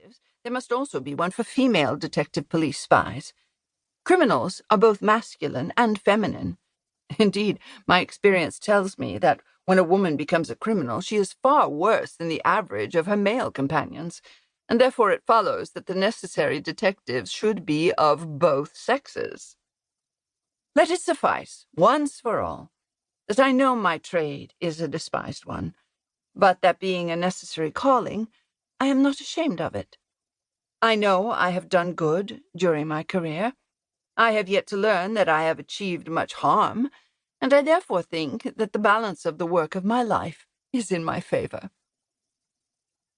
detectives, there must also be one for female detective police spies. Criminals are both masculine and feminine. Indeed, my experience tells me that when a woman becomes a criminal, she is far worse than the average of her male companions, and therefore it follows that the necessary detectives should be of both sexes. Let it suffice, once for all, that I know my trade is a despised one, but that being a necessary calling, I am not ashamed of it. I know I have done good during my career. I have yet to learn that I have achieved much harm, and I therefore think that the balance of the work of my life is in my favor.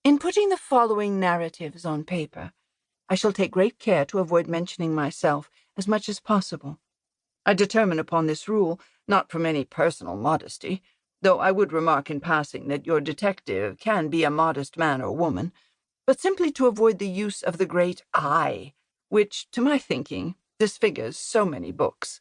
In putting the following narratives on paper, I shall take great care to avoid mentioning myself as much as possible. I determine upon this rule not from any personal modesty, though I would remark in passing that your detective can be a modest man or woman, but simply to avoid the use of the great I, which, to my thinking, disfigures so many books.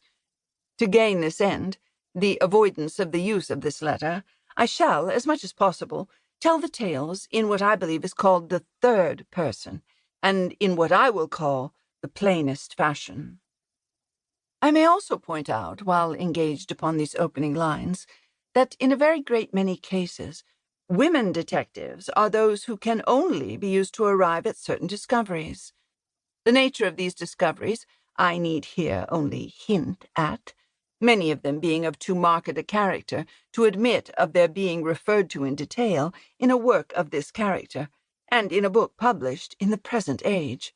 To gain this end, the avoidance of the use of this letter, I shall, as much as possible, tell the tales in what I believe is called the third person, and in what I will call the plainest fashion. I may also point out, while engaged upon these opening lines, that in a very great many cases, women detectives are those who can only be used to arrive at certain discoveries. The nature of these discoveries I need here only hint at, many of them being of too marked a character to admit of their being referred to in detail in a work of this character, and in a book published in the present age.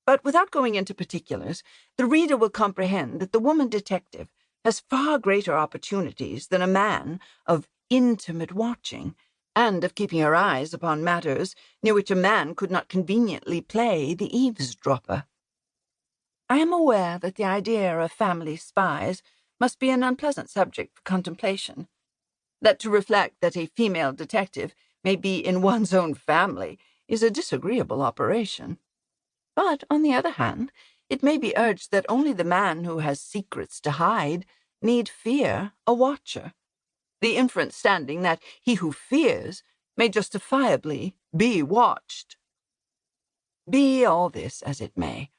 But without going into particulars, the reader will comprehend that the woman detective has far greater opportunities than a man of intimate watching, and of keeping her eyes upon matters near which a man could not conveniently play the eavesdropper. I am aware that the idea of family spies must be an unpleasant subject for contemplation, that to reflect that a female detective may be in one's own family is a disagreeable operation. But, on the other hand, it may be urged that only the man who has secrets to hide need fear a watcher, the inference standing that he who fears may justifiably be watched. Be all this as it may,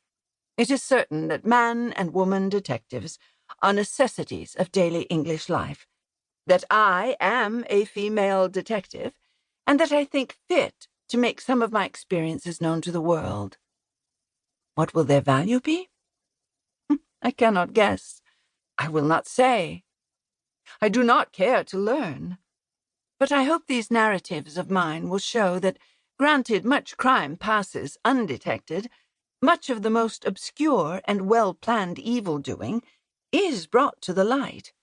it is certain that man and woman detectives are necessities of daily English life, that I am a female detective, and that I think fit to make some of my experiences known to the world. What will their value be? I cannot guess. I will not say. I do not care to learn. But I hope these narratives of mine will show that, granted much crime passes undetected, much of the most obscure and well-planned evil-doing is brought to the light,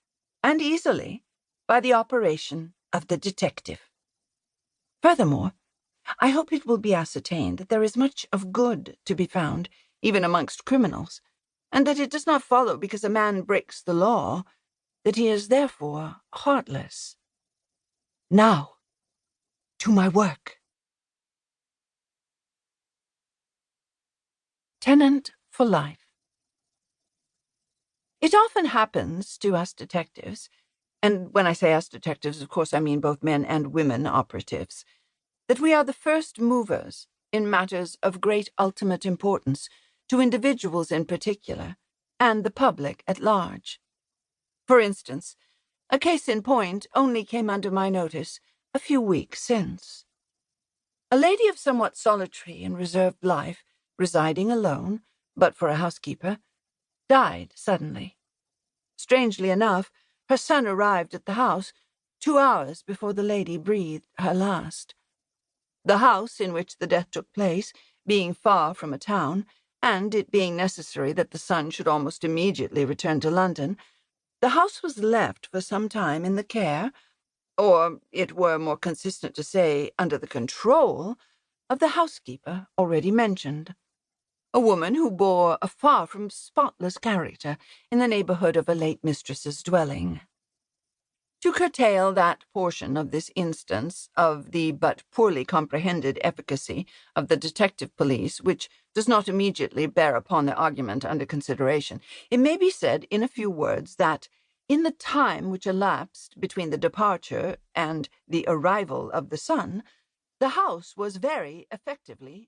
and easily, by the operation of the detective. Furthermore, I hope it will be ascertained that there is much of good to be found, even amongst criminals, and that it does not follow because a man breaks the law, that he is therefore heartless. Now, to my work. Tenant for life. It often happens to us detectives, and when I say us detectives, of course I mean both men and women operatives, that we are the first movers in matters of great ultimate importance to individuals in particular, and the public at large. For instance, a case in point only came under my notice a few weeks since. A lady of somewhat solitary and reserved life, residing alone, but for a housekeeper, died suddenly. Strangely enough, her son arrived at the house 2 hours before the lady breathed her last. The house in which the death took place, being far from a town, and it being necessary that the son should almost immediately return to London, the house was left for some time in the care, or it were more consistent to say under the control, of the housekeeper already mentioned, a woman who bore a far from spotless character in the neighborhood of her late mistress's dwelling. To curtail that portion of this instance of the but poorly comprehended efficacy of the detective police which does not immediately bear upon the argument under consideration, it may be said in a few words that, in the time which elapsed between the departure and the arrival of the son, the house was very effectively